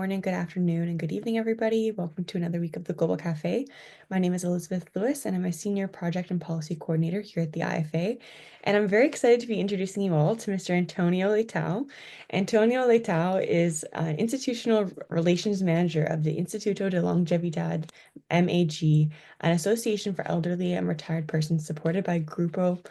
morning, good afternoon, and good evening, everybody. Welcome to another week of the Global Café. My name is Elizabeth Lewis, and I'm a Senior Project and Policy Coordinator here at the IFA. And I'm very excited to be introducing you all to Mr. Antonio Leitão. Antonio Leitão is Institutional Relations Manager of the Instituto de Longevidade, MAG, an association for elderly and retired persons supported by Grupo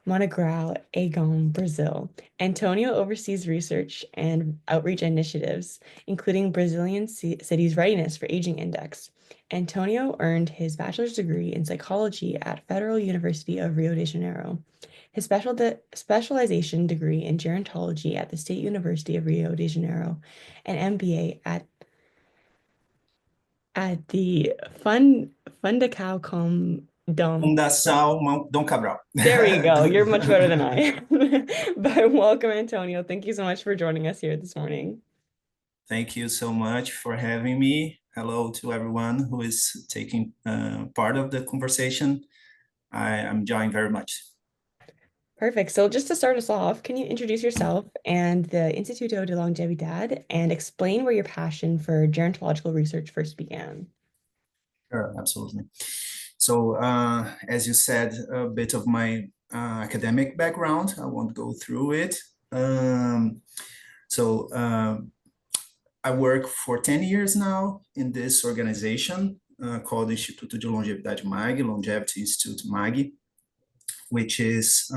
Monagral, Agon, Brazil. Antonio oversees research and outreach initiatives, including Brazilian Cities Readiness for Aging Index. Antonio earned his bachelor's degree in psychology at Federal University of Rio de Janeiro, his specialization degree in gerontology at the State University of Rio de Janeiro, an MBA at the Fundação Com Dom. Fundação Dom Cabral. There we go. You're much better than I am. But welcome, Antonio. Thank you so much for joining us here this morning. Thank you so much for having me. Hello to everyone who is taking part of the conversation. I am enjoying very much. Perfect. So just to start us off, can you introduce yourself and the Instituto de Longevidade and explain where your passion for gerontological research first began? Sure, absolutely. So as you said, a bit of my academic background, I won't go through it. I work for 10 years now in this organization called Instituto de Longevidade MAG, Longevity Institute MAG, which is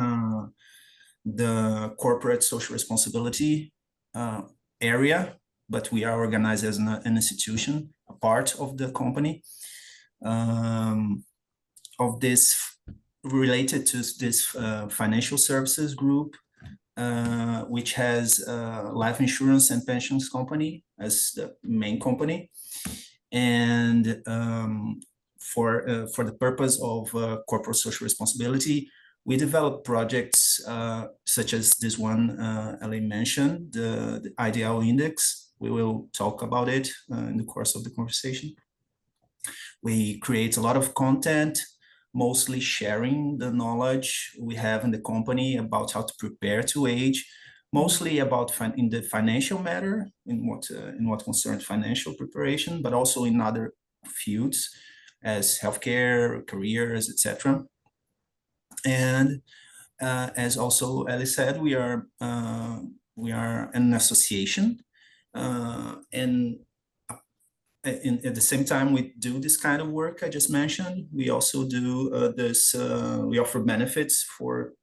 the corporate social responsibility area, but we are organized as an institution, a part of the company. Of this, related to this financial services group, which has life insurance and pensions company as the main company, and for the purpose of corporate social responsibility, we develop projects such as this one Ellie mentioned, the IDL index. We will talk about it in the course of the conversation. We create a lot of content, mostly sharing the knowledge we have in the company about how to prepare to age, mostly about in the financial matter, in what concerns financial preparation, but also in other fields as healthcare, careers, etc. And as also Ellie said, we are an association, and at the same time we do this kind of work I just mentioned. We also do we offer benefits for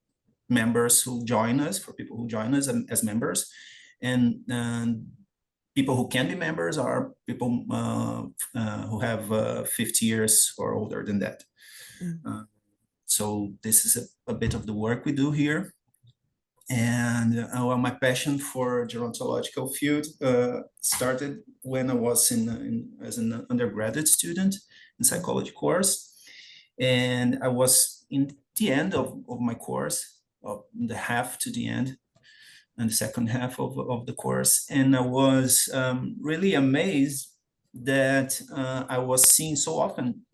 members who join us, for people who join us as members, and people who can be members are people who have 50 years or older than that. So this is a bit of the work we do here. And my passion for gerontological field started when I was as an undergraduate student in psychology course. And I was in the end of my course, the half to the end, and the second half of the course. And I was really amazed that I was seeing so often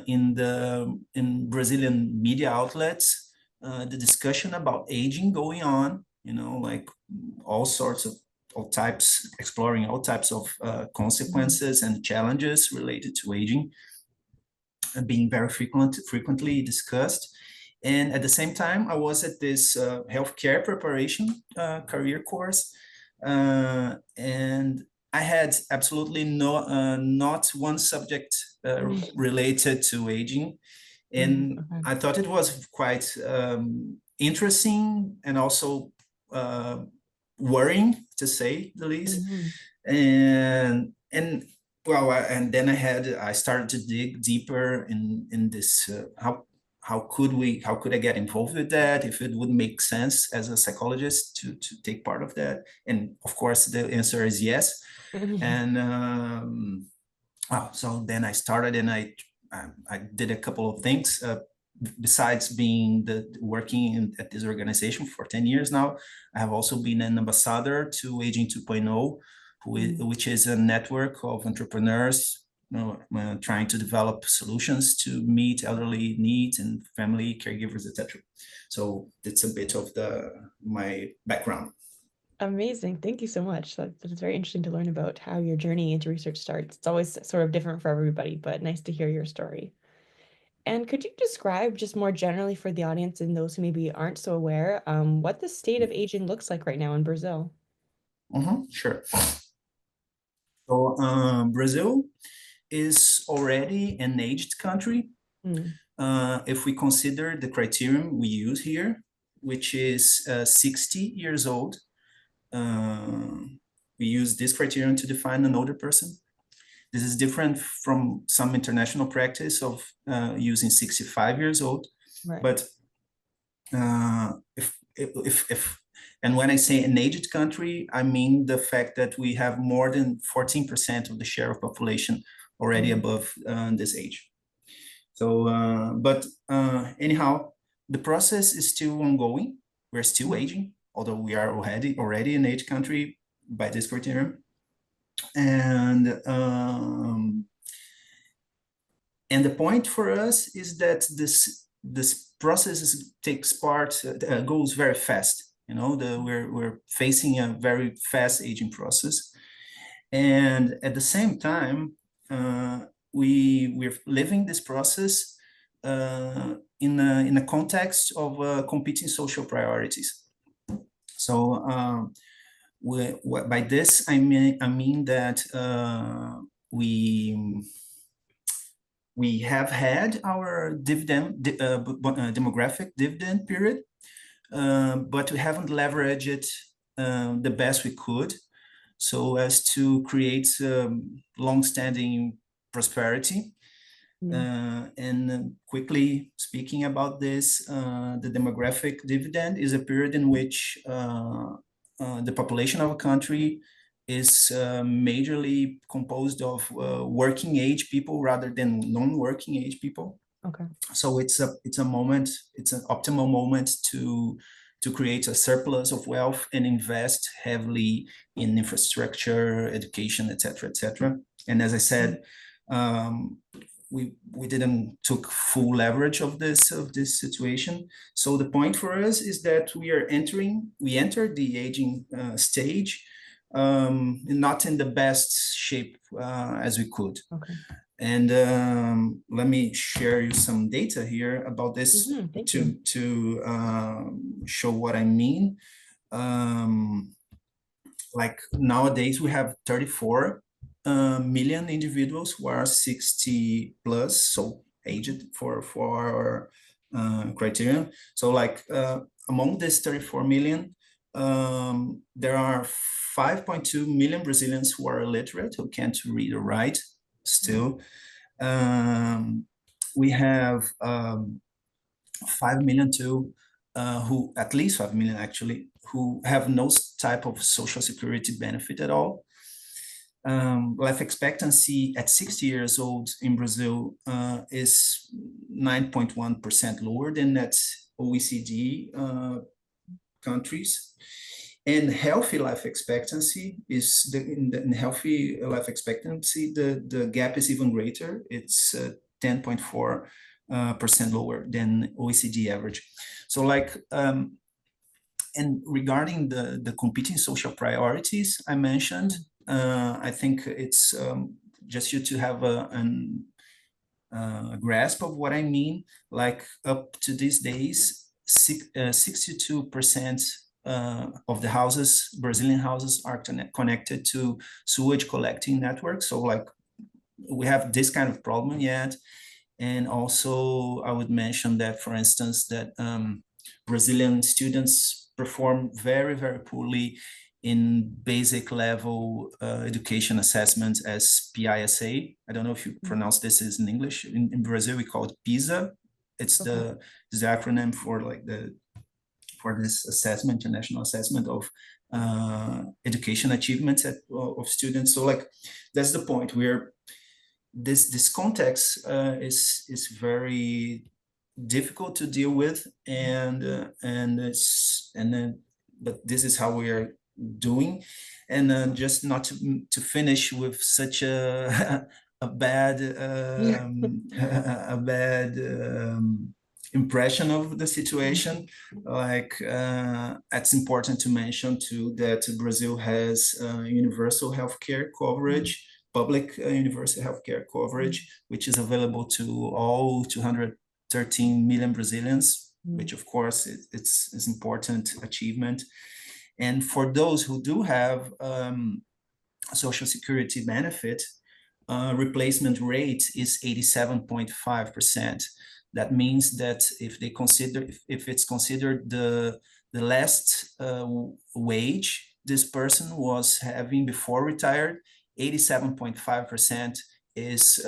in Brazilian media outlets, the discussion about aging going on, like all types, exploring all types of consequences and challenges related to aging, being very frequently discussed. And at the same time, I was at this healthcare preparation career course, and I had absolutely not one subject related to aging. And I thought it was quite interesting and also worrying, to say the least. And then I started to dig deeper in this. How could I get involved with that? If it would make sense as a psychologist to take part of that? And of course, the answer is yes. And so then I started, and I did a couple of things besides being working at this organization for 10 years now. I have also been an ambassador to Aging 2.0, which is a network of entrepreneurs trying to develop solutions to meet elderly needs and family caregivers, etc. So it's a bit of my background. Amazing. Thank you so much. That's very interesting to learn about how your journey into research starts. It's always sort of different for everybody, but nice to hear your story. And could you describe just more generally for the audience and those who maybe aren't so aware, what the state of aging looks like right now in Brazil? Sure. So Brazil is already an aged country. Mm, If we consider the criterion we use here, which is 60 years old, we use this criterion to define an older person. This is different from some international practice of using 65 years old. right. But if and when I say an aged country, I mean the fact that we have more than 14% of the share of population already Mm, above this age. So, anyhow, the process is still ongoing. We're still mm, aging, although we are already an age country by this criterion. And the point for us is that this process takes part goes very fast. You know, we're facing a very fast aging process, and at the same time, we're living this process in a context of competing social priorities. So by this I mean that we have had our demographic dividend period, but we haven't leveraged it the best we could so as to create long-standing prosperity. mm. And quickly speaking about this, the demographic dividend is a period in which the population of a country is majorly composed of working age people rather than non-working age people. Okay. So it's a moment, it's an optimal moment to create a surplus of wealth and invest heavily in infrastructure, education, etc., etc. And as I Mm, said, um, we didn't took full leverage of this situation. So the point for us is that we entered the aging stage, not in the best shape as we could. okay. And let me share you some data here about this Thank you. to show what I mean. Um, like nowadays we have 34 million individuals who are 60 plus, so aged for our criterion. So like among this 34 million, there are 5.2 million Brazilians who are illiterate, who can't read or write Mm, still. We have 5 million too, who at least 5 million actually, who have no type of social security benefit at all. Life expectancy at 60 years old in Brazil is 9.1% lower than that OECD countries. And healthy life expectancy is in healthy life expectancy, the gap is even greater. It's 10.4% lower than OECD average. So like, and regarding the competing social priorities I mentioned, mm, I think it's just you to have a grasp of what I mean. Like up to these days, 62% of the houses, Brazilian houses, are connected to sewage collecting networks. So like we have this kind of problem yet. And also I would mention that, for instance, that Brazilian students perform very, very poorly in basic level education assessments as PISA. I don't know if you mm. pronounce this as in English. In Brazil, we call it PISA. It's Okay. the acronym for like for this assessment, international assessment of education achievements of students. So like that's the point. We're this context is very difficult to deal with, and it's and then but this is how we are doing, and just not to finish with such a a bad Yeah. a bad impression of the situation. Like it's important to mention too that Brazil has universal healthcare coverage, public universal healthcare coverage, which is available to all 213 million Brazilians, which of course it's important achievement. And for those who do have social security benefit, replacement rate is 87.5%. That means that if it's considered the last wage this person was having before retired, 87.5% is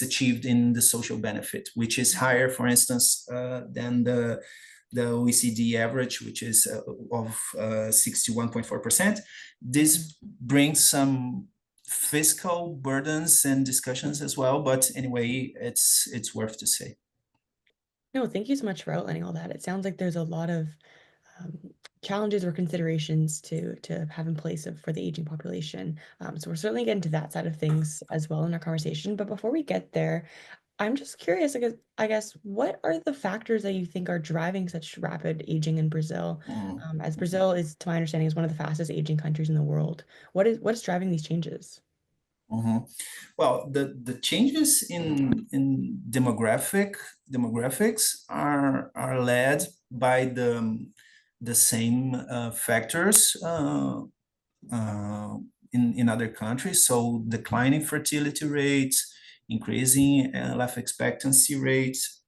achieved in the social benefit, which is higher, for instance, than the OECD average, which is of 61.4%. This brings some fiscal burdens and discussions as well, but anyway, it's worth to say. No, thank you so much for outlining all that. It sounds like there's a lot of challenges or considerations to have in place for the aging population. So we're certainly getting to that side of things as well in our conversation. But before we get there, I'm just curious, I guess, what are the factors that you think are driving such rapid aging in Brazil? As Brazil is, to my understanding, is one of the fastest aging countries in the world. What's driving these changes? Well, the changes in demographics are led by the same factors in other countries. So declining fertility rates, increasing life expectancy rates,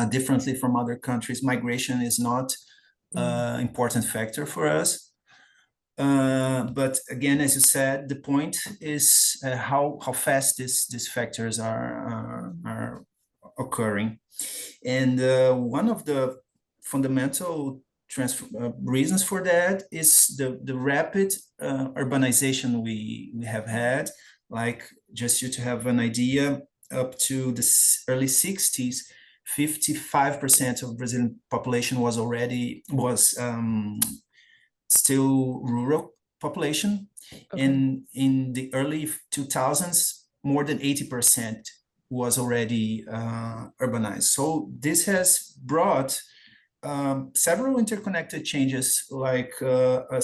differently from other countries. Migration is not an important factor for us. But again, as you said, the point is how fast these factors are occurring. And one of the fundamental reasons for that is the rapid urbanization we have had. Like, just you to have an idea, up to the early 60s, 55% of Brazilian population was still rural population. Okay. And in the early 2000s, more than 80% was already urbanized. So this has brought several interconnected changes, like a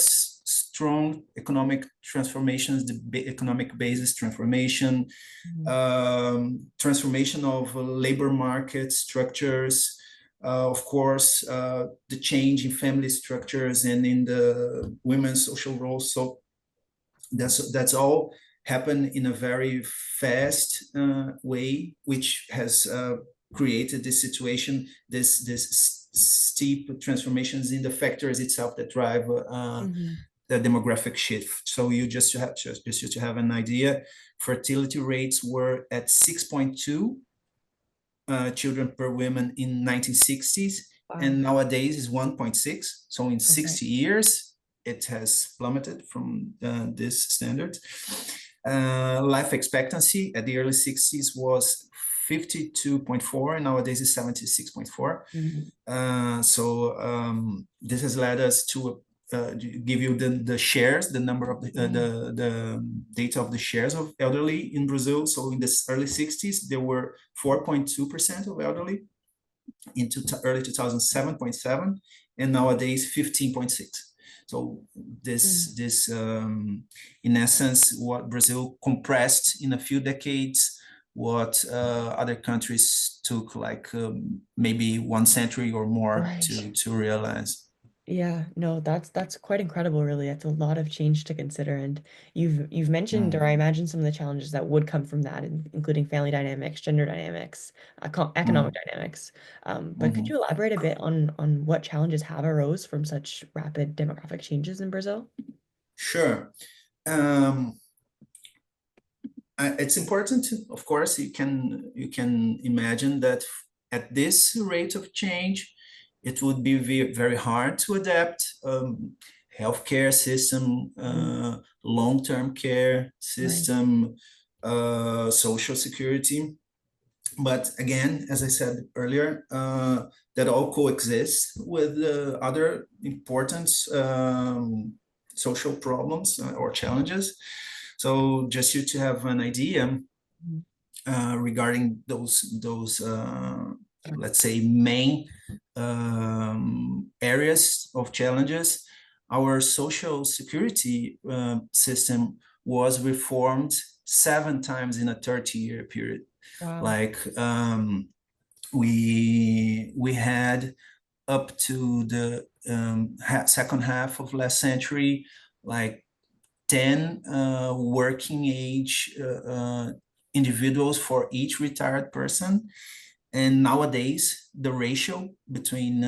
strong economic transformations, the economic basis transformation, transformation of labor market structures, of course, the change in family structures and in the women's social roles. So that's all happened in a very fast way, which has created this situation, this steep transformations in the factors itself that drive the demographic shift. So you just to have an idea, fertility rates were at 6.2 children per woman in 1960s, and nowadays is 1.6. So in 60 years, it has plummeted from this standard. Life expectancy at the early 60s was 52.4, and nowadays is 76.4. So this has led us to give you the shares, the number of the data of the shares of elderly in Brazil. So in the early 60s, there were 4.2% of elderly. Into early 2007, 7.7, and nowadays 15.6. So this in essence, what Brazil compressed in a few decades, what other countries took like maybe 1 century or more to realize. Yeah, no, that's quite incredible, really. That's a lot of change to consider. And you've mentioned, or I imagine, some of the challenges that would come from that, including family dynamics, gender dynamics, economic dynamics. But could you elaborate a bit on what challenges have arose from such rapid demographic changes in Brazil? Sure. It's important to, of course, you can imagine that at this rate of change, it would be very hard to adapt healthcare system, long-term care system, social security. But again, as I said earlier, that all coexist with other important social problems or challenges. So just you to have an idea regarding those let's say, main areas of challenges. Our social security system was reformed 7 times in a 30-year period. Wow. Like we had up to the second half of last century, like 10 working age individuals for each retired person. And nowadays, the ratio between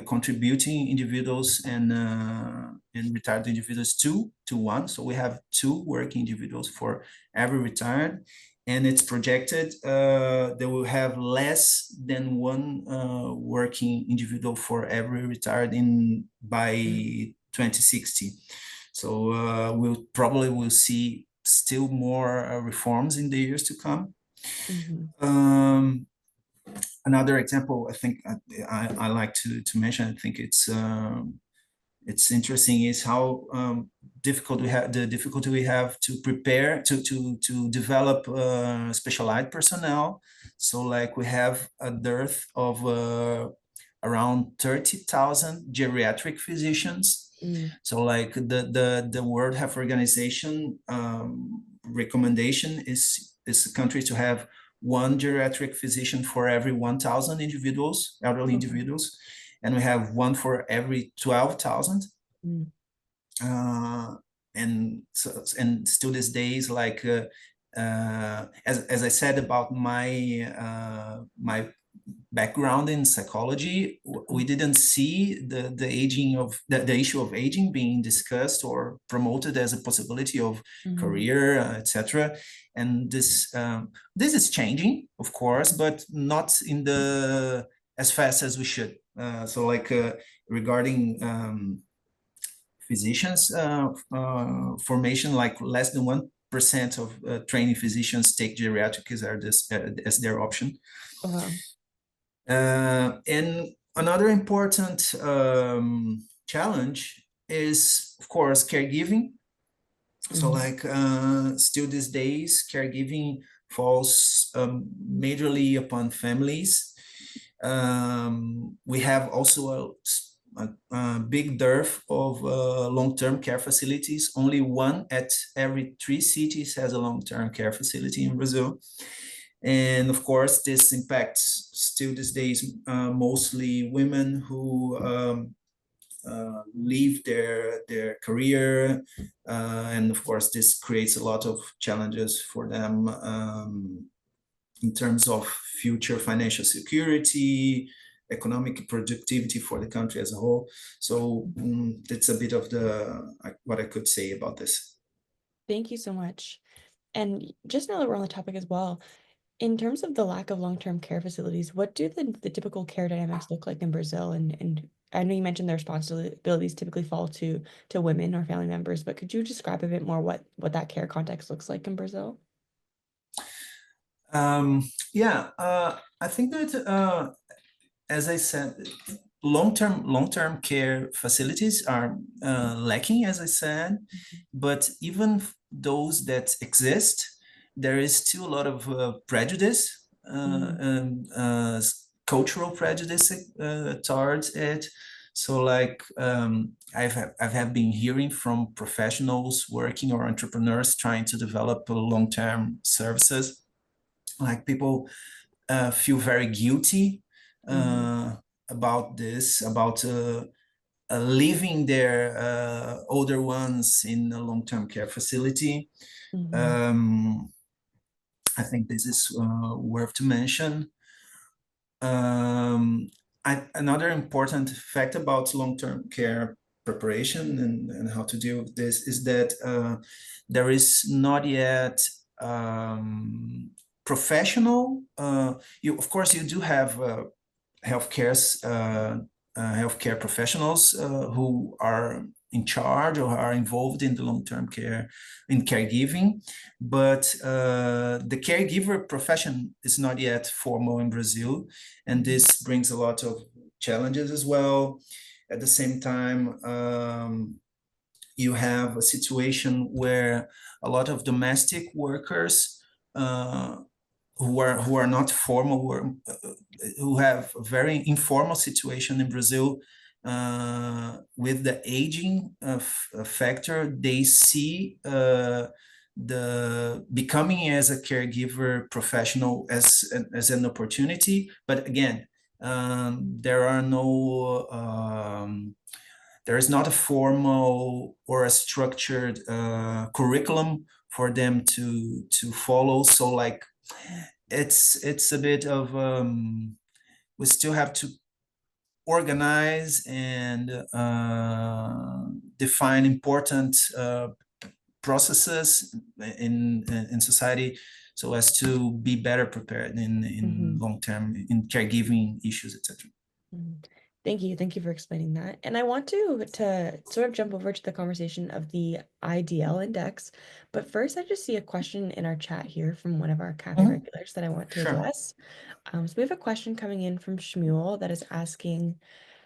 contributing individuals and retired individuals 2 to 1. So we have 2 working individuals for every retired, and it's projected they will have less than 1 working individual for every retired by 2060. So we'll probably will see still more reforms in the years to come. Mm-hmm. Another example, I think I like to mention, I think it's interesting, is how the difficulty we have to prepare to develop specialized personnel. So like we have a dearth of around 30,000 geriatric physicians. Mm. So like the World Health Organization recommendation is the country to have 1 geriatric physician for every 1,000 individuals, elderly Okay. individuals, and we have 1 for every 12,000. Mm. And still these days, like as I said about my background in psychology, we didn't see the aging of the issue of aging being discussed or promoted as a possibility of Mm-hmm. career, etc. And this is changing, of course, but not in the as fast as we should. So like regarding physicians formation, like less than 1% of training physicians take geriatrics as their option. Oh, wow. And another important challenge is, of course, caregiving. So Mm-hmm. like still these days, caregiving falls majorly upon families. We have also a big dearth of long-term care facilities. Only 1 at every 3 cities has a long-term care facility in Brazil. And of course, this impacts still these days mostly women who leave their career, and of course, this creates a lot of challenges for them in terms of future financial security, economic productivity for the country as a whole. So that's a bit of what I could say about this. Thank you so much. And just now that we're on the topic as well, in terms of the lack of long-term care facilities, what do the typical care dynamics look like in Brazil? And I know you mentioned the responsibilities typically fall to women or family members, but could you describe a bit more what that care context looks like in Brazil? Yeah, I think that as I said, long-term care facilities are lacking, as I said, but even those that exist, there is still a lot of prejudice, Mm. cultural prejudice towards it. So like I've been hearing from professionals working or entrepreneurs trying to develop long-term services, like people feel very guilty Mm-hmm. uh, about this, about leaving their older ones in a long-term care facility. Mm-hmm. Um, I think this is worth to mention. Um, Another important fact about long-term care preparation and how to deal with this is that there is not yet professional. You, of course, you do have healthcare professionals who are in charge or are involved in the long-term care, in caregiving, but the caregiver profession is not yet formal in Brazil, and this brings a lot of challenges as well. At the same time, you have a situation where a lot of domestic workers who are not formal, who have a very informal situation in Brazil. With the aging factor, they see the becoming as a caregiver professional as an opportunity. But again, there are no there is not a formal or a structured curriculum for them to follow. So like it's a bit of we still have to organize and define important processes in society so as to be better prepared in long term in caregiving issues, etc. Mhm. Thank you. Thank you for explaining that. And I want to sort of jump over to the conversation of the IDL index. But first, I just see a question in our chat here from one of our cafe Mhm. regulars that I want to Sure. address. So we have a question coming in from Shmuel that is asking,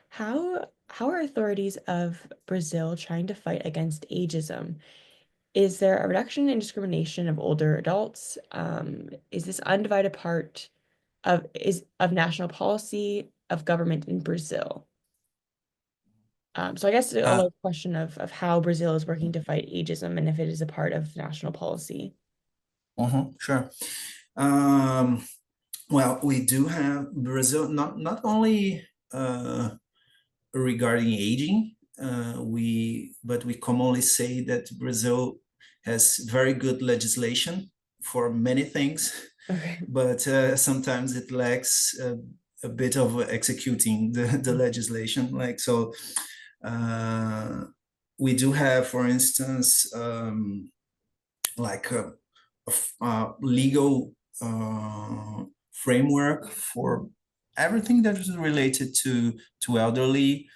how are authorities of Brazil trying to fight against ageism? Is there a reduction in discrimination of older adults? Is this undivided part of national policy of government in Brazil? So I guess a Uh, large question of how Brazil is working to fight ageism and if it is a part of national policy. sure. Um, well, we do have Brazil not only regarding aging. But we commonly say that Brazil has very good legislation for many things, Okay. but sometimes it lacks a bit of executing the legislation. Like so, uh, we do have, for instance, like a legal framework for everything that is related to elderly,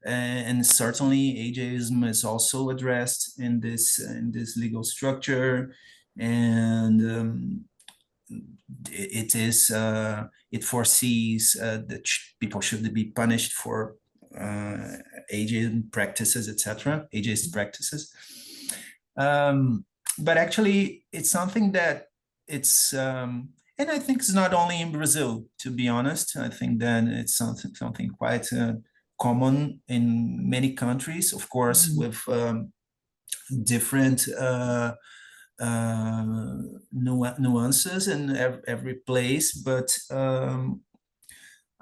and certainly ageism is also addressed in this legal structure, and it foresees that people should be punished for ageist practices, etc., ageist practices. Um, but actually, it's something that it's and I think it's not only in Brazil, to be honest. I think that it's something quite common in many countries, of course, Mhm. with different nuances in every place. But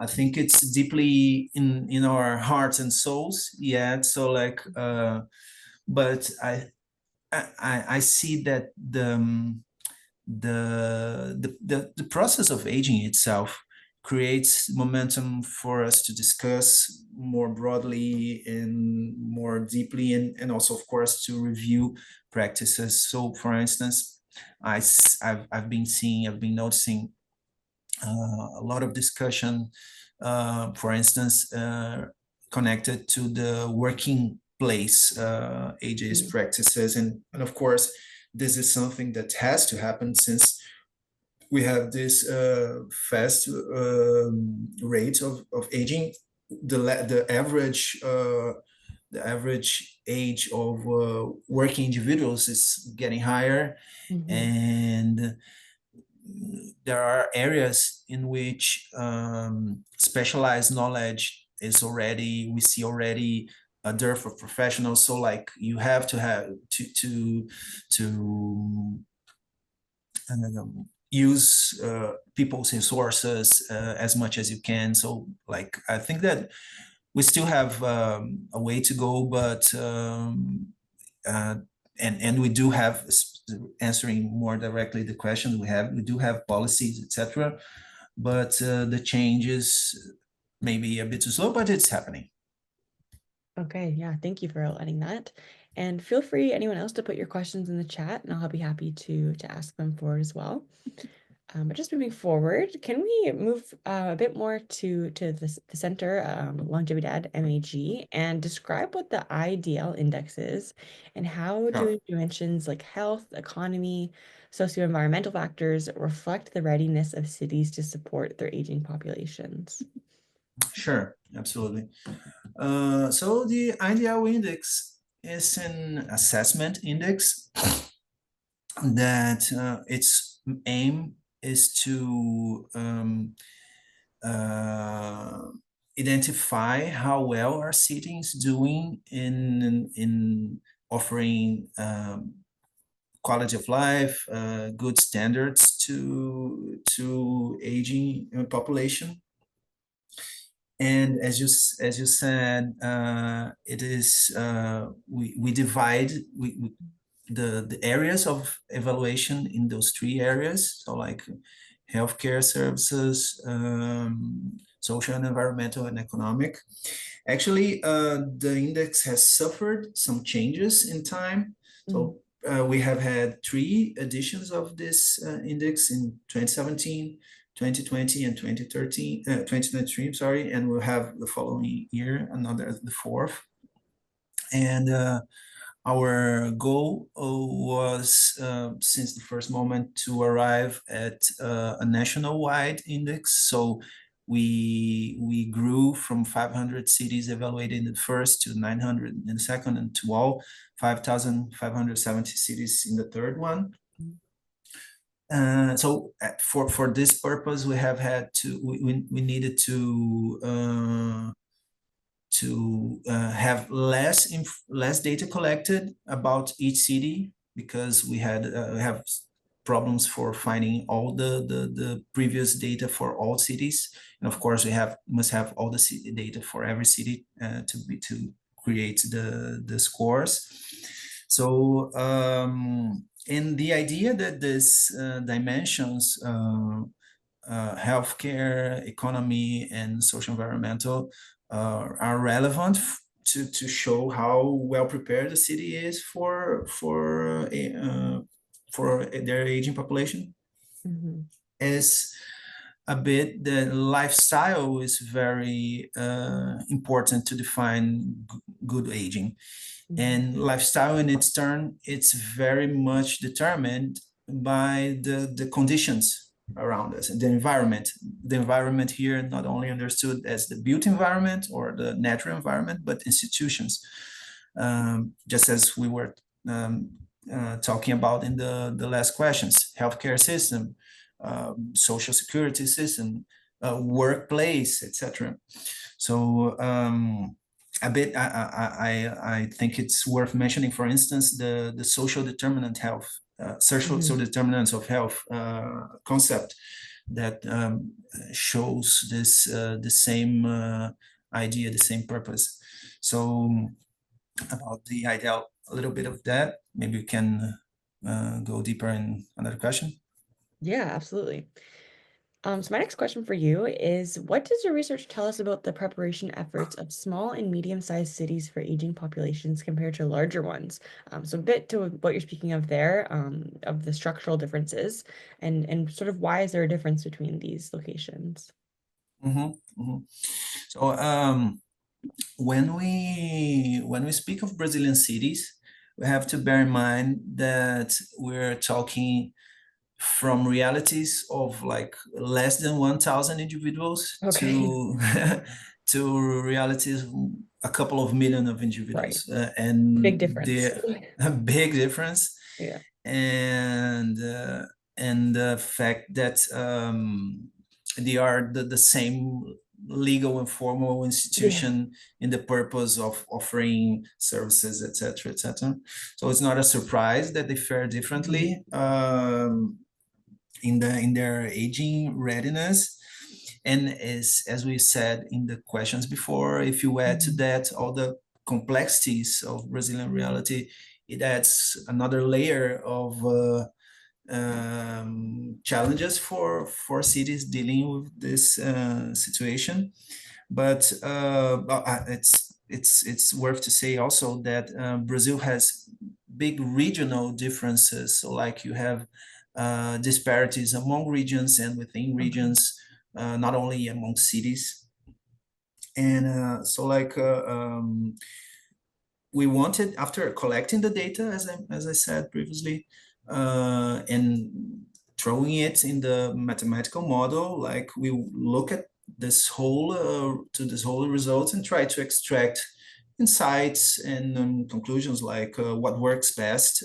I think it's deeply in our hearts and souls. Yeah. So like, but I see that the process of aging itself creates momentum for us to discuss more broadly and more deeply, and also, of course, to review practices. So, for instance, I've been seeing, I've been noticing a lot of discussion, for instance, connected to the working place ageist Mhm. practices. And of course, this is something that has to happen since we have this fast rate of aging. The average age of working individuals is getting higher, Mhm. and there are areas in which specialized knowledge is already, we see already a dearth of professionals. So like you have to have to use people's resources as much as you can. So like I think that we still have a way to go, but uh, and we do have, answering more directly the question, we do have policies, etc. But the changes may be a bit too slow, but it's happening. Okay, yeah, thank you for outlining that. And feel free, anyone else, to put your questions in the chat, and I'll be happy to ask them forward as well. But just moving forward, can we move a bit more to the center, Longevidad MAG, and describe what the IDL index is and how Sure. do dimensions like health, economy, socio-environmental factors reflect the readiness of cities to support their aging populations? Sure, absolutely. So the IDL index is an assessment index that its aim is to identify how well our city is doing in offering quality of life, good standards to aging population. And as you said, it is we divide the areas of evaluation in those three areas. So like healthcare services, social and environmental and economic. Actually, the index has suffered some changes in time. So we have had three editions of this index in 2017, 2020 and 2013, 2023, sorry, and we'll have the following year, another, the fourth. And our goal was, since the first moment, to arrive at a national-wide index. So we grew from 500 cities evaluated in the first to 900 in the second, and to all 5,570 cities in the third one. So for this purpose, we have had to, we needed to have less data collected about each city, because we have problems for finding all the previous data for all cities, and of course we must have all the city data for every city to create the scores. So and the idea that this dimensions, healthcare, economy, and social environmental are relevant to show how well prepared the city is for their aging population. Is a bit the lifestyle is very important to define good aging. And lifestyle in its turn, it's very much determined by the conditions around us and the environment. The environment here not only understood as the built environment or the natural environment, but institutions. Just as we were talking about in the last questions, healthcare system, social security system, workplace, etc. So a bit, I think it's worth mentioning, for instance, the social determinant health, social determinants of health concept that shows this the same idea, the same purpose. So about the idea, a little bit of that, maybe we can go deeper in another question. Yeah, absolutely. So my next question for you is, what does your research tell us about the preparation efforts of small and medium-sized cities for aging populations compared to larger ones? So a bit to what you're speaking of there, of the structural differences, and sort of why is there a difference between these locations? So when we speak of Brazilian cities, we have to bear in mind that we're talking from realities of like less than 1,000 individuals Okay. to to realities of a couple of million of Right. individuals, Big and difference. a big difference. Yeah. And the fact that they are the same legal and formal Yeah. institution in the purpose of offering services, etc., etc. So it's not a surprise that they fare differently in their aging readiness. And as we said in the questions before, if you add to that all the complexities of Brazilian reality, it adds another layer of challenges for cities dealing with this situation. But it's worth to say also that Brazil has big regional differences. So like you have disparities among regions and within regions, not only among cities. And so like we wanted, after collecting the data, as I said previously, and throwing it in the mathematical model, like we look at this whole to this whole results and try to extract insights and conclusions, like what works best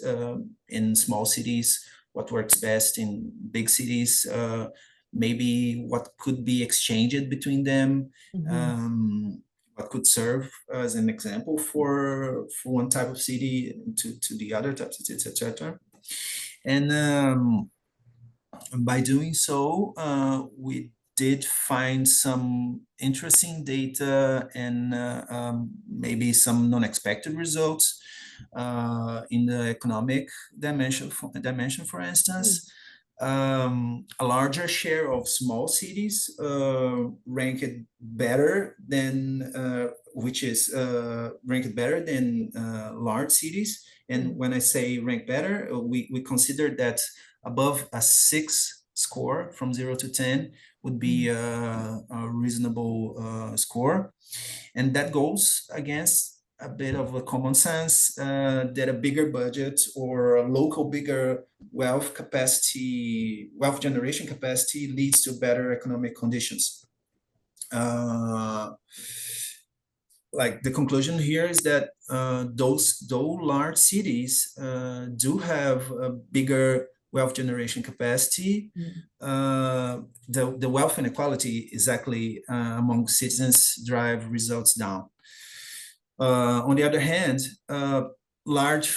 in small cities, what works best in big cities, maybe what could be exchanged between them, Hmm. what could serve as an example for one type of city to the other types of cities, etc. And by doing so, we did find some interesting data and maybe some non-expected results in the economic dimension. For instance, a larger share of small cities ranked better than, which is ranked better than large cities. And when I say rank better, we consider that above a 6 score from 0 to 10 would be a reasonable score. And that goes against a bit of a common sense that a bigger budget or a local bigger wealth capacity, wealth generation capacity leads to better economic conditions. Like the conclusion here is that those large cities do have a bigger wealth generation capacity. The wealth inequality exactly among citizens drive results down. On the other hand, large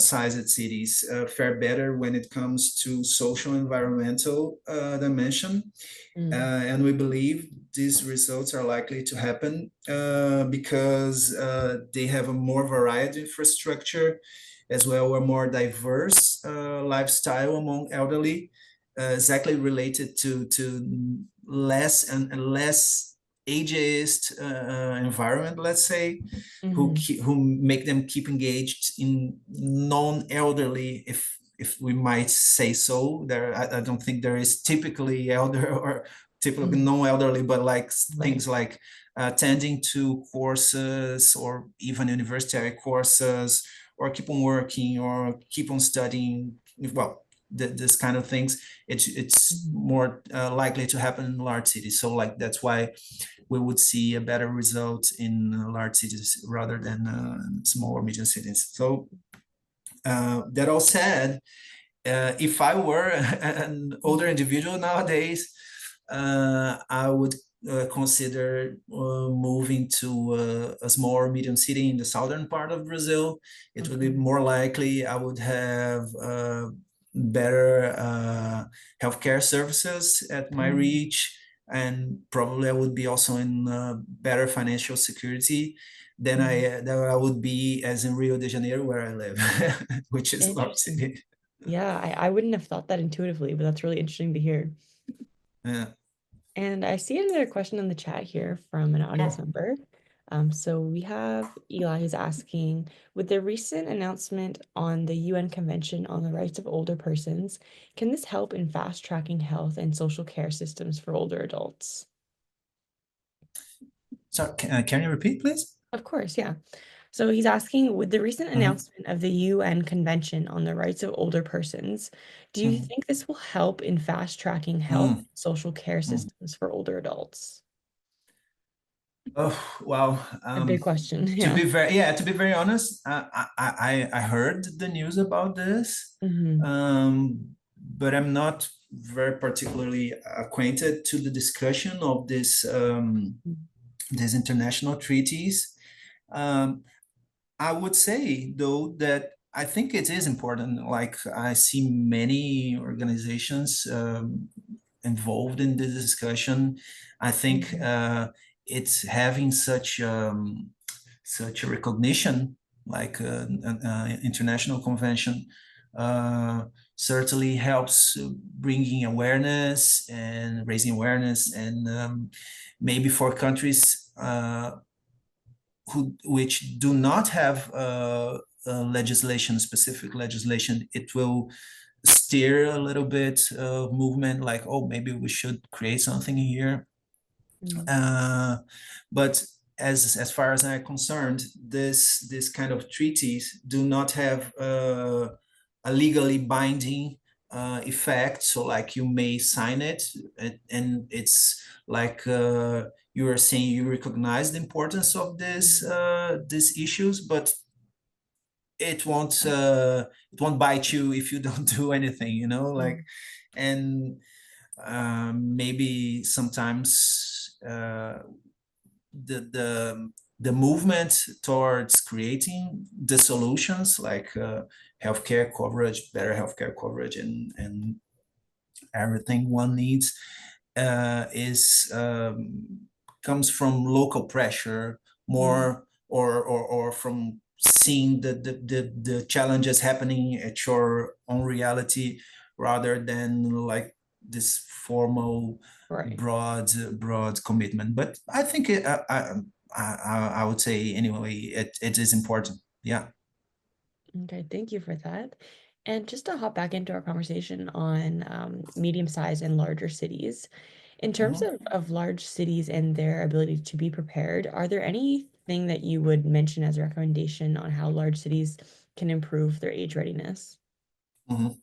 sized cities fare better when it comes to social environmental dimension. And we believe these results are likely to happen because they have a more varied infrastructure, as well a more diverse lifestyle among elderly, exactly related to less and less ageist environment, let's say, who make them keep engaged in non-elderly, if we might say so. There, I don't think there is typically elder or typically non-elderly, but like things like attending to courses or even university courses, or keep on working or keep on studying. Well, this kind of things, it's more likely to happen in large cities. So like that's why we would see a better result in large cities rather than small or medium cities. So that all said, if I were an older individual nowadays, I would consider moving to a small or medium city in the southern part of Brazil. It would be more likely I would have better healthcare services at my reach, and probably I would be also in better financial security than I would be as in Rio de Janeiro, where I live, which is a large Interesting. city. Yeah, I wouldn't have thought that intuitively, but that's really interesting to hear. Yeah. And I see another question in the chat here from an audience member. So we have Eli who's asking, with the recent announcement on the UN Convention on the Rights of Older Persons, can this help in fast tracking health and social care systems for older adults? So can you repeat, please? Of course, yeah. So he's asking, with the recent Mhm, announcement of the UN Convention on the Rights of Older Persons, do you mhm, think this will help in fast tracking health mm, and social care mm. systems for older adults? Oh, well, A big question, to yeah. be very honest, I heard the news about this, Hmm. but I'm not very particularly acquainted to the discussion of this these international treaties. Um, I would say though that I think it is important. Like I see many organizations involved in this discussion. I think it's having such a recognition, like an international convention, uh, certainly helps bringing awareness and raising awareness, and maybe for countries which do not have legislation, specific legislation, it will steer a little bit of movement, like, oh, maybe we should create something here. Uh, but as far as I'm concerned, this kind of treaties do not have a legally binding effect. So like you may sign it, and it's like you are saying you recognize the importance of this these issues, but it won't bite you if you don't do anything, you know, like. Mm. And maybe sometimes the movement towards creating the solutions like healthcare coverage, better healthcare coverage, and everything one needs is comes from local pressure Mm. more, or from seeing the challenges happening at your own reality, rather than like this formal Right. broad commitment. But I think I would say anyway it is important. Yeah. Okay, thank you for that. And just to hop back into our conversation on medium-sized and larger cities, in terms Mhm. of large cities and their ability to be prepared, are there anything that you would mention as a recommendation on how large cities can improve their age readiness? Mhm.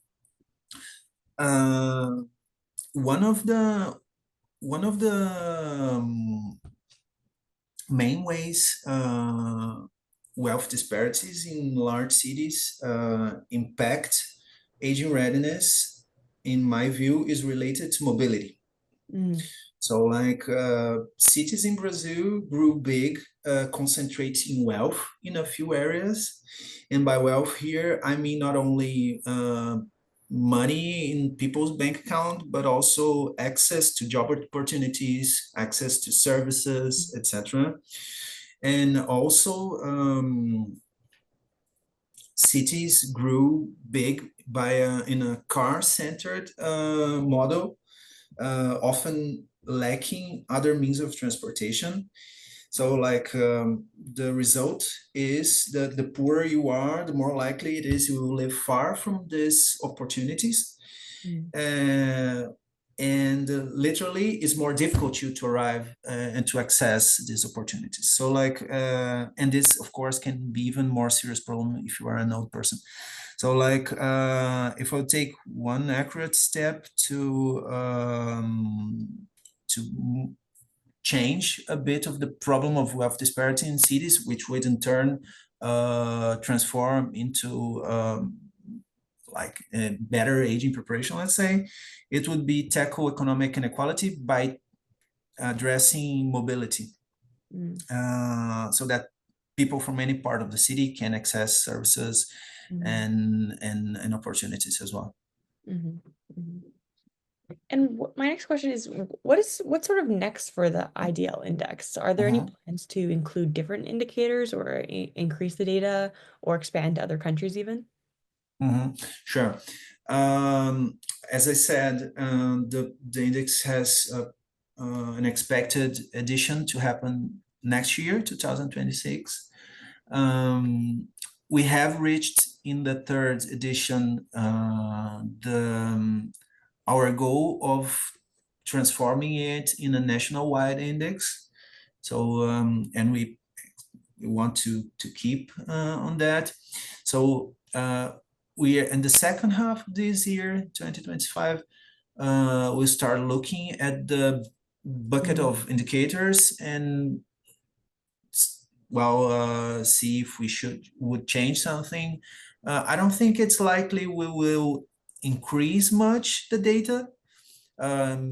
Uh, one of the main ways wealth disparities in large cities impact aging readiness, in my view, is related to mobility. Mm. So, like cities in Brazil grew big, concentrating wealth in a few areas. And by wealth here, I mean not only money in people's bank account, but also access to job opportunities, access to services, etc. And also, cities grew big by in a car-centered model, often lacking other means of transportation. So, like the result is that the poorer you are, the more likely it is you will live far from these opportunities. Mm. Uh, and literally, it's more difficult to arrive and to access these opportunities. So, like, and this, of course, can be even more serious problem if you are an old person. So, like, if I take one accurate step to change a bit of the problem of wealth disparity in cities, which would in turn transform into like a better aging preparation, let's say, it would be tackle economic inequality by addressing mobility, Mm. so that people from any part of the city can access services Mm. and opportunities as well. Mhm. Mhm. And my next question is, what's sort of next for the ideal index? Are there any Mhm. plans to include different indicators or increase the data or expand to other countries even? Sure. Um, as I said, the index has an expected edition to happen next year, 2026. Um, we have reached in the third edition our goal of transforming it in a national-wide index. So, and we want to keep on that. So we are in the second half of this year, 2025. We start looking at the bucket Mm. of indicators and well, see if we would change something. I don't think it's likely we will increase much the data,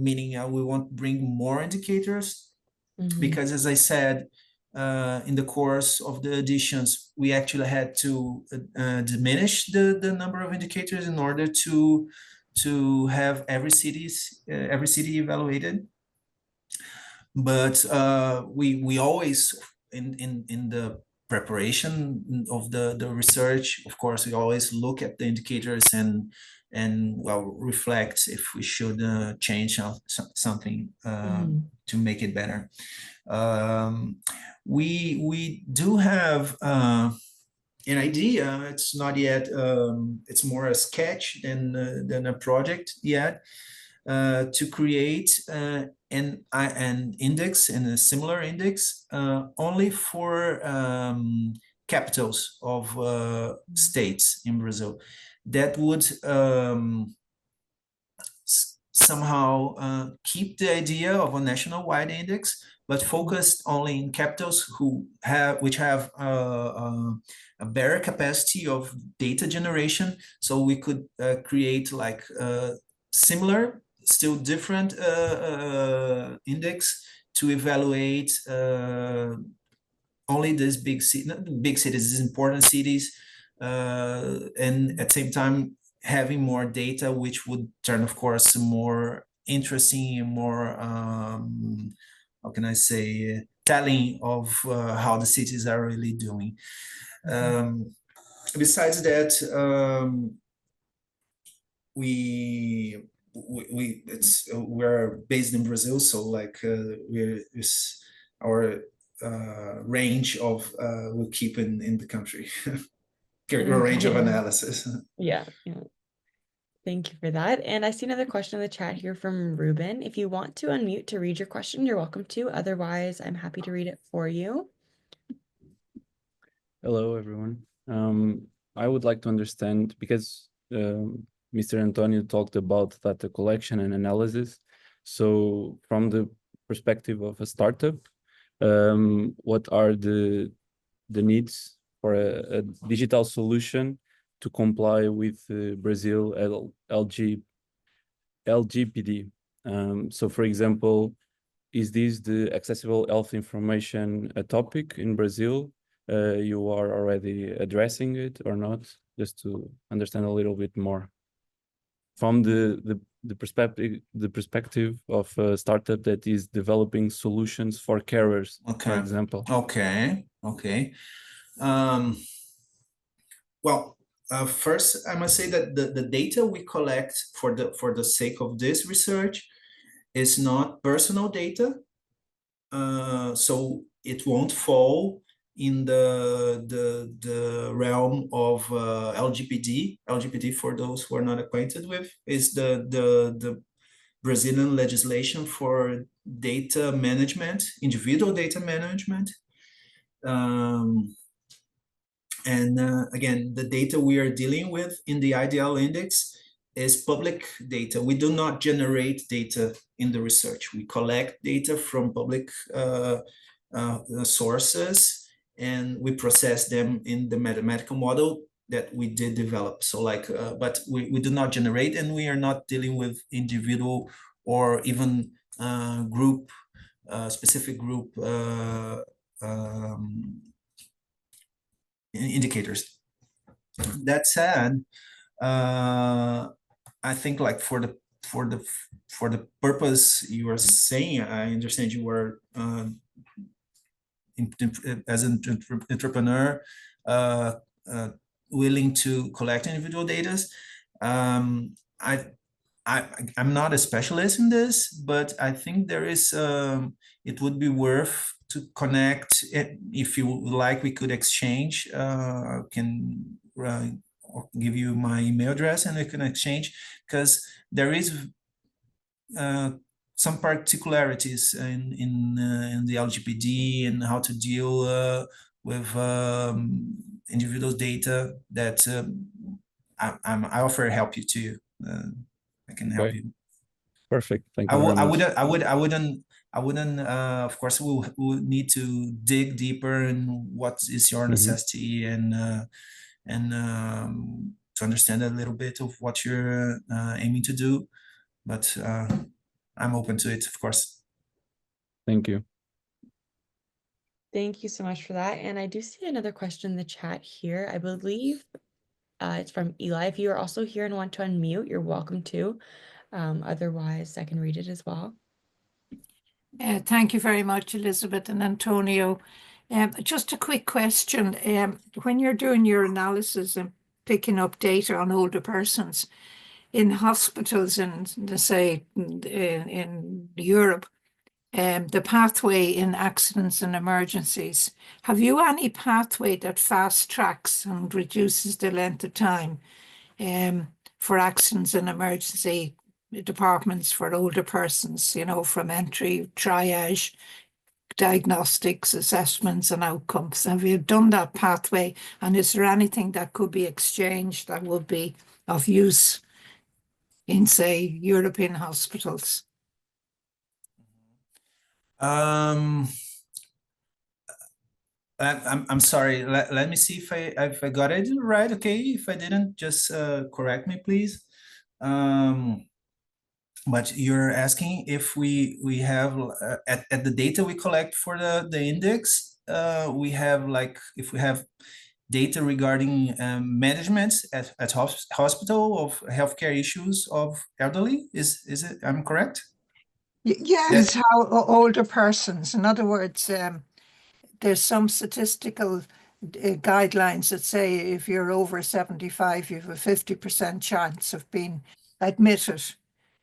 meaning we won't bring more indicators, Mhm. because as I said, in the course of the editions, we actually had to diminish the number of indicators in order to have every city evaluated. But we always in the preparation of the research, of course, we always look at the indicators and well reflect if we should change something Mhm. to make it better. Um, we do have an idea. It's not yet. It's more a sketch than a project yet. To create an index and a similar index only for capitals of states in Brazil. That would somehow keep the idea of a national-wide index, but focused only in capitals which have a better capacity of data generation. So we could create like similar, still different index to evaluate only these big cities, these important cities, and at the same time having more data, which would turn, of course, more interesting and more, how can I say, telling of how the cities are really doing. Besides that, we're based in Brazil, so like our range of we keep in the country, range of analysis. Yeah. Thank you for that. And I see another question in the chat here from Ruben. If you want to unmute to read your question, you're welcome to. Otherwise, I'm happy to read it for you. Hello, everyone. I would like to understand, because Mr. Antonio talked about data collection and analysis. So from the perspective of a startup, what are the needs for a digital solution to comply with Brazil LGPD? So for example, is this the accessible health information a topic in Brazil? You are already addressing it or not? Just to understand a little bit more from the perspective of a startup that is developing solutions for carers, for example. Okay. Well, first I must say that the data we collect for the sake of this research is not personal data, so it won't fall in the realm of LGPD. LGPD, for those who are not acquainted with, is the Brazilian legislation for data management, individual data management. And again, the data we are dealing with in the IDL index is public data. We do not generate data in the research. We collect data from public sources, and we process them in the mathematical model that we did develop. So like, but we do not generate, and we are not dealing with individual or even group, specific group indicators. That said, I think like for the purpose you are saying, I understand you were as an entrepreneur willing to collect individual data. I'm not a specialist in this, but I think there is it would be worth to connect. If you like, we could exchange. Can give you my email address and we can exchange, because there is some particularities in the LGPD and how to deal with individual data that I offer help you to. I can help you. Perfect. Thank you very much. I wouldn't. Of course, we'll need to dig deeper in what is your necessity and to understand a little bit of what you're aiming to do. But I'm open to it, of course. Thank you. Thank you so much for that. And I do see another question in the chat here. I believe it's from Eli. If you are also here and want to unmute, you're welcome to. Otherwise, I can read it as well. Thank you very much, Elizabeth and Antonio. Just a quick question. When you're doing your analysis and picking up data on older persons in hospitals and say in Europe, the pathway in accidents and emergencies, have you any pathway that fast tracks and reduces the length of time for accidents and emergency departments for older persons, you know, from entry, triage, diagnostics, assessments and outcomes? Have you done that pathway, and is there anything that could be exchanged that would be of use in, say, European hospitals? I'm sorry. Let me see if I got it right. Okay, if I didn't, just correct me, please. But you're asking if we have at the data we collect for the index, we have like if we have data regarding management at hospital of healthcare issues of elderly. Is it? I'm correct? Yes, how older persons. In other words, there's some statistical guidelines that say if you're over 75, you have a 50% chance of being admitted.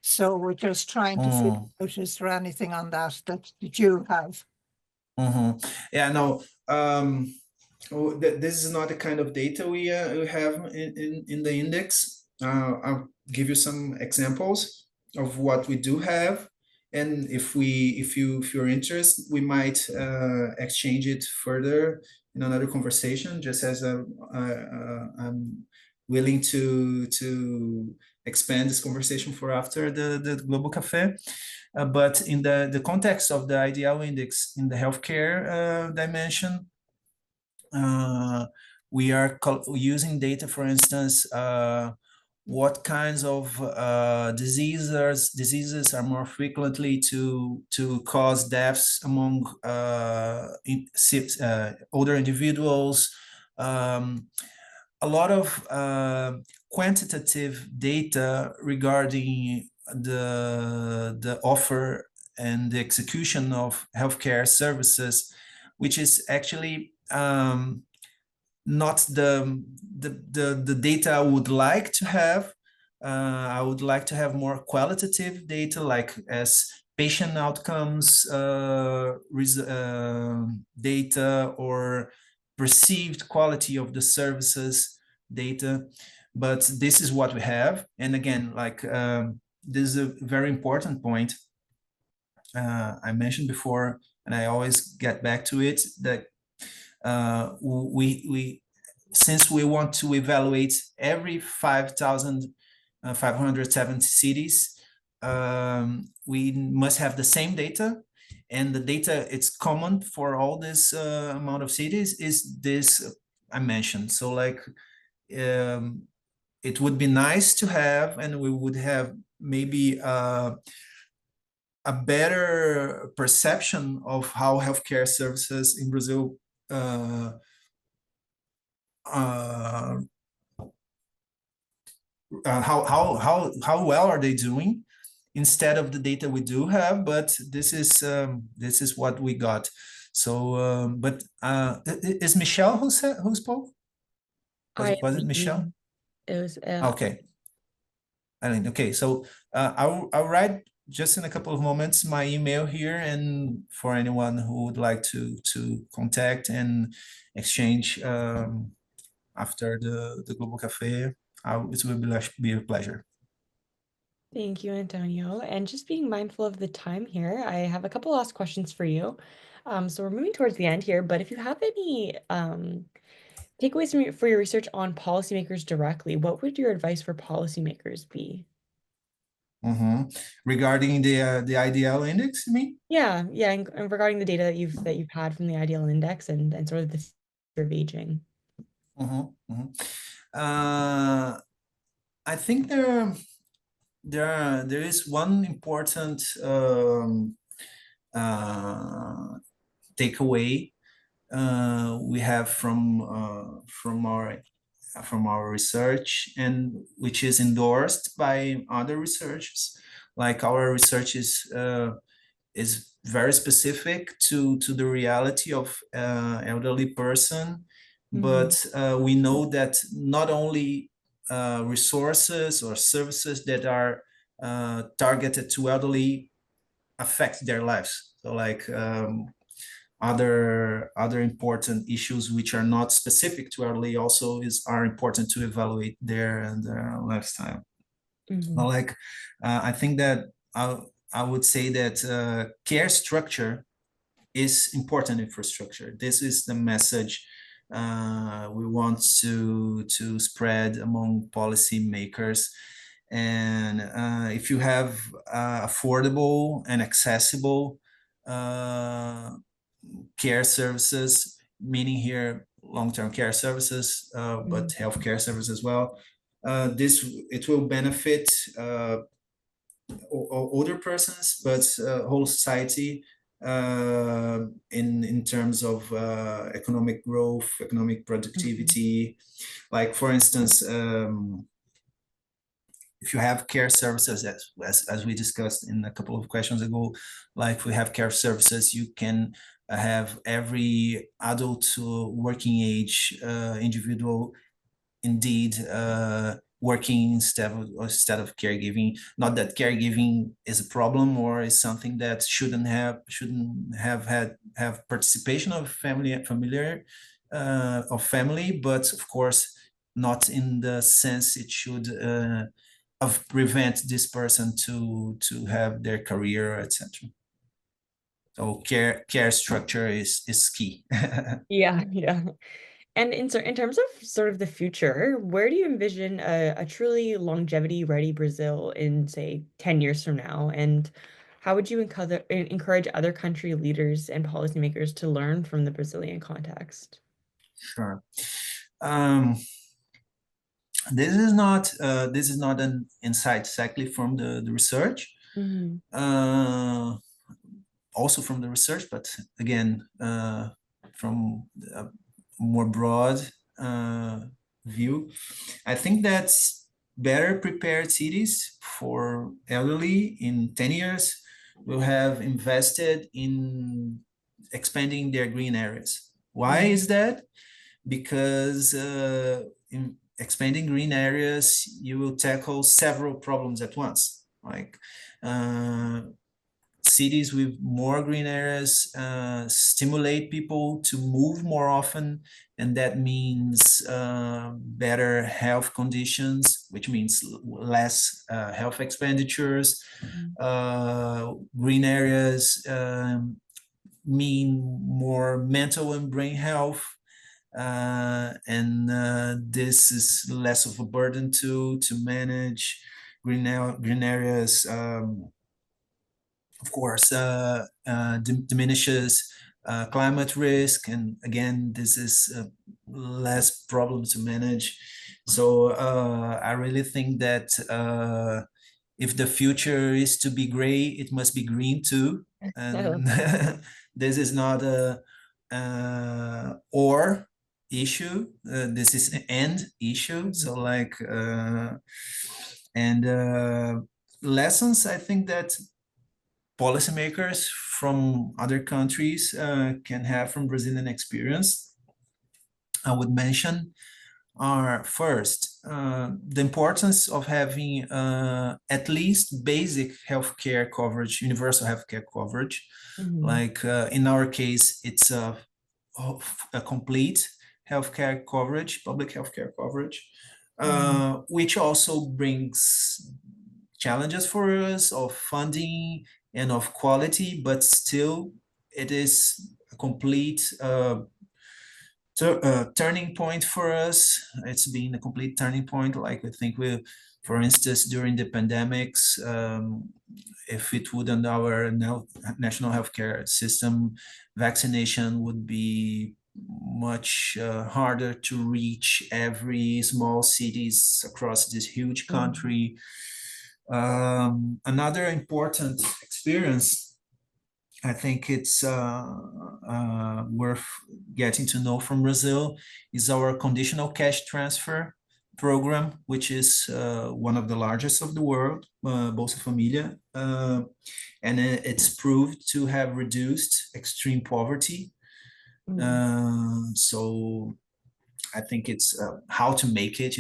So we're just trying to figure out, is there anything on that you have? Yeah, no. This is not the kind of data we have in the index. I'll give you some examples of what we do have, and if you're interested, we might exchange it further in another conversation. Just as I'm willing to expand this conversation for after the Global Café. But in the context of the IDL index in the healthcare dimension, we are using data, for instance, what kinds of diseases are more frequently to cause deaths among older individuals. A lot of quantitative data regarding the offer and the execution of healthcare services, which is actually not the data I would like to have. I would like to have more qualitative data, like as patient outcomes data or perceived quality of the services data. But this is what we have. And again, like this is a very important point. I mentioned before, and I always get back to it, that we since we want to evaluate every 5,570 cities, we must have the same data, and the data it's common for all this amount of cities is this I mentioned. So like it would be nice to have, and we would have maybe a better perception of how healthcare services in Brazil how well are they doing instead of the data we do have. But this is what we got. So but is Michelle who spoke? Was it Michelle? It was okay. Eileen, okay, so I'll write just in a couple of moments my email here, and for anyone who would like to contact and exchange after the Global Café, it will be a pleasure. Thank you, Antonio. And just being mindful of the time here, I have a couple last questions for you. So we're moving towards the end here, but if you have any takeaways for your research on policymakers directly, what would your advice for policymakers be? Regarding the IDL index, you mean? Yeah, and regarding the data that you've had from the IDL index and sort of the fear of aging. I think there is one important takeaway we have from our research, and which is endorsed by other researchers. Like our research is very specific to the reality of elderly person, but we know that not only resources or services that are targeted to elderly affect their lives. So like other important issues which are not specific to elderly also are important to evaluate their lifestyle. Like I think that I would say that care structure is important infrastructure. This is the message we want to spread among policymakers. And if you have affordable and accessible care services, meaning here long-term care services, but healthcare services as well, it will benefit older persons, but whole society in terms of economic growth, economic productivity. Like for instance, if you have care services, as we discussed in a couple of questions ago, like we have care services, you can have every adult to working age individual indeed working instead of caregiving. Not that caregiving is a problem or is something that shouldn't have participation of family, but of course not in the sense it should prevent this person to have their career, etc. So care structure is key. Yeah, yeah. And in terms of sort of the future, where do you envision a truly longevity-ready Brazil in, say, 10 years from now? And how would you encourage other country leaders and policymakers to learn from the Brazilian context? Sure. This is not an insight exactly from the research. Also from the research, but again, from a more broad view, I think that better prepared cities for elderly in 10 years will have invested in expanding their green areas. Why is that? Because in expanding green areas, you will tackle several problems at once, like cities with more green areas stimulate people to move more often, and that means better health conditions, which means less health expenditures. Green areas mean more mental and brain health, and this is less of a burden to manage. Green areas of course, diminishes climate risk. And again, this is less problem to manage. So I really think that if the future is to be gray, it must be green too. And this is not a or issue. This is an and issue. So like, lessons, I think that policymakers from other countries can have from Brazilian experience, I would mention, are first, the importance of having at least basic healthcare coverage, universal healthcare coverage. Like in our case, it's a complete healthcare coverage, public healthcare coverage, which also brings challenges for us of funding and of quality, but still it is a complete turning point for us. It's been a complete turning point. Like I think for instance, during the pandemics, if it wouldn't our national healthcare system, vaccination would be much harder to reach every small cities across this huge country. Another important experience, I think it's worth getting to know from Brazil, is our conditional cash transfer program, which is one of the largest of the world, Bolsa Familia, and it's proved to have reduced extreme poverty. So I think it's how to make it,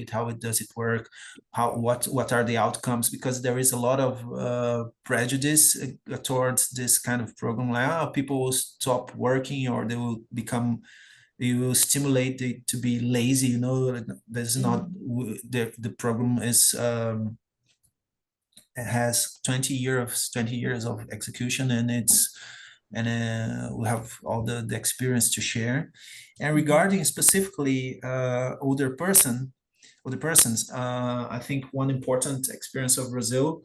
how does it work, what are the outcomes, because there is a lot of prejudice towards this kind of program. Like, people will stop working, or they will stimulate to be lazy. There's not the program is it has 20 years of execution, and we have all the experience to share. And regarding specifically older person, older persons, I think one important experience of Brazil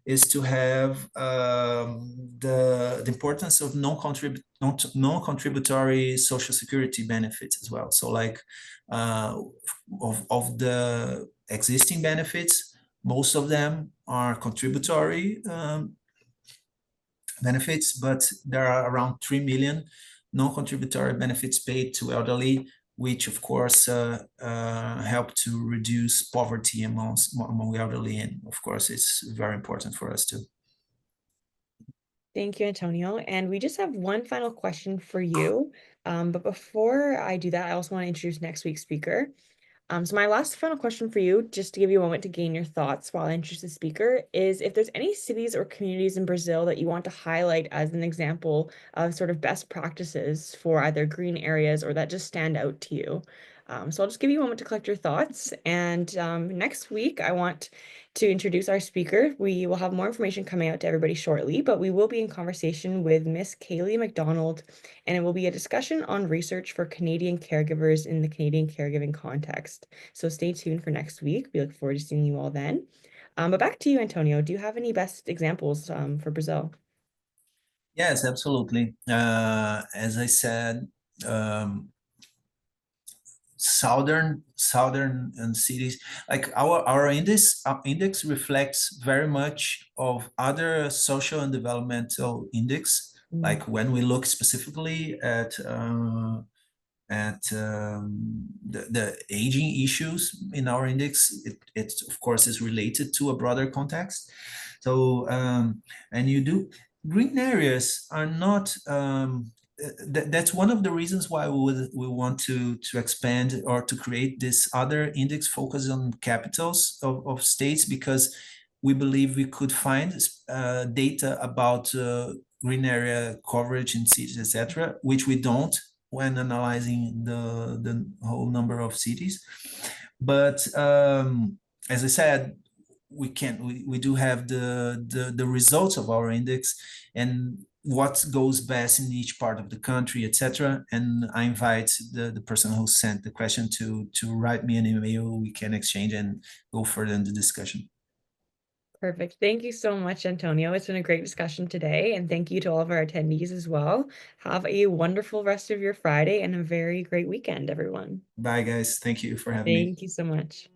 is to have the importance of non-contributory social security benefits as well. So like of the existing benefits, most of them are contributory benefits, but there are around 3 million non-contributory benefits paid to elderly, which of course help to reduce poverty among elderly, and of course it's very important for us too. Thank you, Antonio. And we just have one final question for you. But before I do that, I also want to introduce next week's speaker. So my last final question for you, just to give you a moment to gain your thoughts while I introduce the speaker, is if there's any cities or communities in Brazil that you want to highlight as an example of sort of best practices for either green areas or that just stand out to you. So I'll just give you a moment to collect your thoughts. And next week, I want to introduce our speaker. We will have more information coming out to everybody shortly, but we will be in conversation with Miss Kaylee McDonald, and it will be a discussion on research for Canadian caregivers in the Canadian caregiving context. So stay tuned for next week. We look forward to seeing you all then. But back to you, Antonio. Do you have any best examples for Brazil? Yes, absolutely. As I said, southern and cities, like our index reflects very much of other social and developmental index. Like when we look specifically at the aging issues in our index, it of course is related to a broader context. So and you do, green areas are not that's one of the reasons why we want to expand or to create this other index focused on capitals of states, because we believe we could find data about green area coverage in cities, etc., which we don't when analyzing the whole number of cities. But as I said, we do have the results of our index and what goes best in each part of the country, etc. And I invite the person who sent the question to write me an email. We can exchange and go further in the discussion. Perfect. Thank you so much, Antonio. It's been a great discussion today, and thank you to all of our attendees as well. Have a wonderful rest of your Friday and a very great weekend, everyone. Bye, guys. Thank you for having me. Thank you so much.